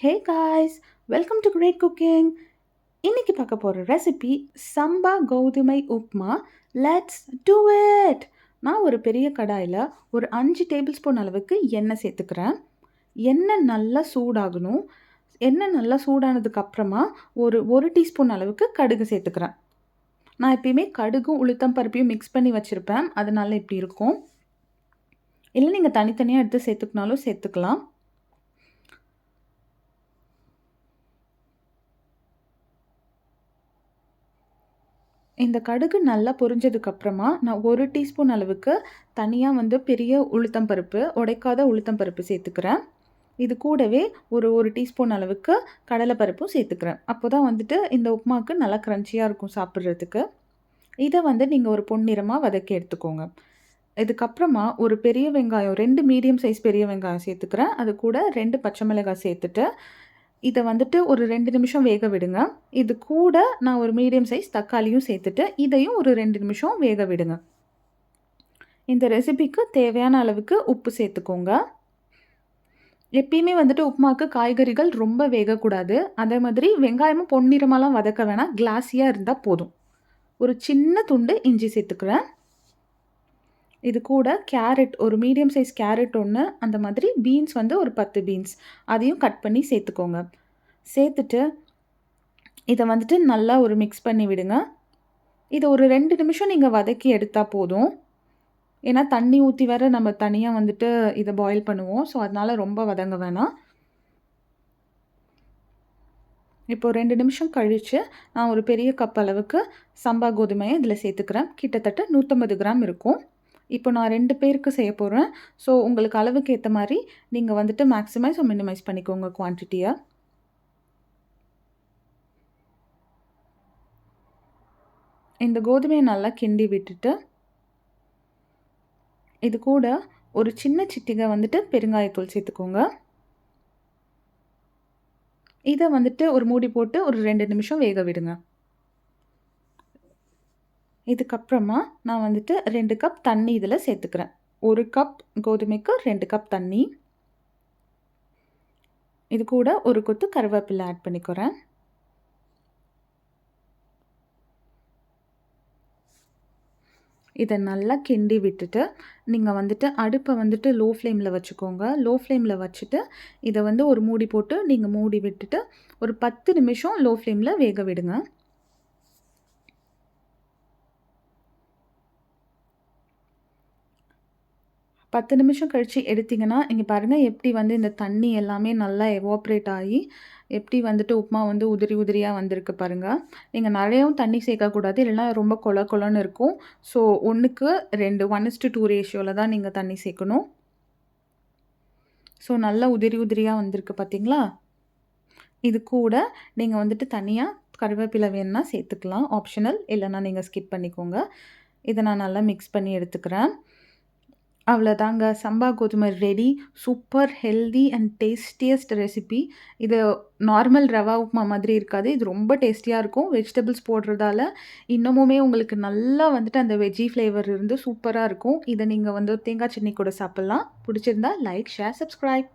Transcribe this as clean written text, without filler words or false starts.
Hey guys, welcome to great cooking. இன்னைக்கு பார்க்க போகிற ரெசிபி சம்பா கோதுமை உப்மா. Let's do it. நான் ஒரு பெரிய கடாயில் ஒரு 5 டேபிள் ஸ்பூன் அளவுக்கு எண்ணெய் சேர்த்துக்கிறேன். எண்ணெய் நல்லா சூடாகணும். எண்ணெய் நல்லா சூடானதுக்கு அப்புறமா ஒரு டீஸ்பூன் அளவுக்கு கடுகு சேர்த்துக்கிறேன். நான் எப்பயுமே கடுகும் உளுத்தம் பருப்பையும் மிக்ஸ் பண்ணி வச்சுருப்பேன், அதனால இப்படி இருக்கும். இல்லை நீங்கள் தனித்தனியாக எடுத்து சேர்த்துக்கினாலும் சேர்த்துக்கலாம். இந்த கடுகு நல்லா பொரிஞ்சதுக்கப்புறமா நான் ஒரு டீஸ்பூன் அளவுக்கு தனியாக பெரிய உளுத்தம் பருப்பு, உடைக்காத உளுத்தம் பருப்பு சேர்த்துக்கிறேன். இது கூடவே ஒரு டீஸ்பூன் அளவுக்கு கடலைப்பருப்பும் சேர்த்துக்கிறேன். அப்போ தான் இந்த உப்புமாவுக்கு நல்லா க்ரன்ச்சியாக இருக்கும் சாப்பிட்றதுக்கு. இதை நீங்கள் ஒரு பொன்னிறமாக வதக்கி எடுத்துக்கோங்க. இதுக்கப்புறமா ஒரு பெரிய வெங்காயம், 2 மீடியம் சைஸ் பெரிய வெங்காயம் சேர்த்துக்கிறேன். அது கூட 2 பச்சை மிளகாய் சேர்த்துட்டு இதை ஒரு 2 நிமிஷம் வேக விடுங்க. இது கூட நான் ஒரு மீடியம் சைஸ் தக்காளியும் சேர்த்துட்டு இதையும் ஒரு 2 நிமிஷம் வேக விடுங்க. இந்த ரெசிபிக்கு தேவையான அளவுக்கு உப்பு சேர்த்துக்கோங்க. எப்பயுமே உப்புமாவுக்கு காய்கறிகள் ரொம்ப வேகக்கூடாது. அதே மாதிரி வெங்காயமும் பொன்னிறமாலாம் வதக்க வேணாம், கிளாஸியாக இருந்தால் போதும். ஒரு சின்ன துண்டு இஞ்சி சேர்த்துக்கிறேன். இது கூட கேரட், ஒரு மீடியம் சைஸ் கேரட் ஒன்று, அந்த மாதிரி பீன்ஸ் ஒரு 10 பீன்ஸ் அதையும் கட் பண்ணி சேர்த்துக்கோங்க. சேர்த்துட்டு இதை நல்லா ஒரு மிக்ஸ் பண்ணி விடுங்க. இதை ஒரு 2 நிமிஷம் நீங்கள் வதக்கி எடுத்தால் போதும். ஏன்னா தண்ணி ஊற்றி வேறு நம்ம தனியாக இதை பாயில் பண்ணுவோம். ஸோ அதனால் ரொம்ப வதங்க வேணாம். இப்போ 2 நிமிஷம் கழித்து நான் ஒரு பெரிய கப் அளவுக்கு சம்பா கோதுமையை இதில் சேர்த்துக்கிறேன். கிட்டத்தட்ட 150 கிராம் இருக்கும். இப்போ நான் 2 பேருக்கு செய்ய போகிறேன். ஸோ உங்களுக்கு அளவுக்கு ஏற்ற மாதிரி நீங்கள் மேக்ஸிமைஸ் மினிமைஸ் பண்ணிக்கோங்க குவான்டிட்டியை. இந்த கோதுமையை நல்லா கிண்டி விட்டுட்டு இது கூட ஒரு சின்ன சிட்டிகை பெருங்காயத்தூள் சேர்த்துக்கோங்க. இதை ஒரு மூடி போட்டு ஒரு 2 நிமிஷம் வேக விடுங்க. இதுக்கப்புறமா நான் 2 கப் தண்ணி இதில் சேர்த்துக்கிறேன். 1 கப் கோதுமைக்கு 2 கப் தண்ணி. இது கூட ஒரு கொத்து கருவேப்பிலை ஆட் பண்ணிக்கிறேன். இதை நல்லா கிண்டி விட்டுட்டு நீங்கள் அடுப்பை லோ ஃப்ளேமில் வச்சுக்கோங்க. லோ ஃப்ளேமில் வச்சுட்டு இதை ஒரு மூடி போட்டு நீங்கள் மூடி விட்டுட்டு ஒரு 10 நிமிஷம் லோ ஃப்ளேமில் வேக விடுங்க. 10 நிமிஷம் கழித்து எடுத்திங்கன்னா இங்கே பாருங்கள், எப்படி இந்த தண்ணி எல்லாமே நல்லா எவாப்ரேட் ஆகி எப்படி உப்புமா உதிரி உதிரியாக வந்திருக்கு பாருங்கள். நீங்கள் நிறையவும் தண்ணி சேர்க்கக்கூடாது, இல்லைனா ரொம்ப கொல கொலன்னு இருக்கும். ஸோ 1க்கு 2, 1:2 ரேஷியோவில் தான் நீங்கள் தண்ணி சேர்க்கணும். ஸோ நல்லா உதிரி உதிரியாக வந்திருக்கு பார்த்தீங்களா? இது கூட நீங்கள் தனியாக கருவேப்பிலை வேணுன்னா சேர்த்துக்கலாம், ஆப்ஷனல். இல்லைனா நீங்கள் ஸ்கிப் பண்ணிக்கோங்க. இதை நான் நல்லா மிக்ஸ் பண்ணி எடுத்துக்கிறேன். அவ்வளோதாங்க, சம்பா கோதுமை ready. Super healthy and tastiest recipe. இது நார்மல் ரவா உப்புமா மாதிரி இருக்காது, இது ரொம்ப டேஸ்டியாக இருக்கும். வெஜிடபிள்ஸ் போடுறதால இன்னமுமே உங்களுக்கு நல்லா அந்த வெஜ்ஜி ஃப்ளேவர் இருந்து சூப்பராக இருக்கும். இதை நீங்கள் தேங்காய் சட்னி கூட சாப்பிட்லாம். பிடிச்சிருந்தா லைக், ஷேர், சப்ஸ்கிரைப்.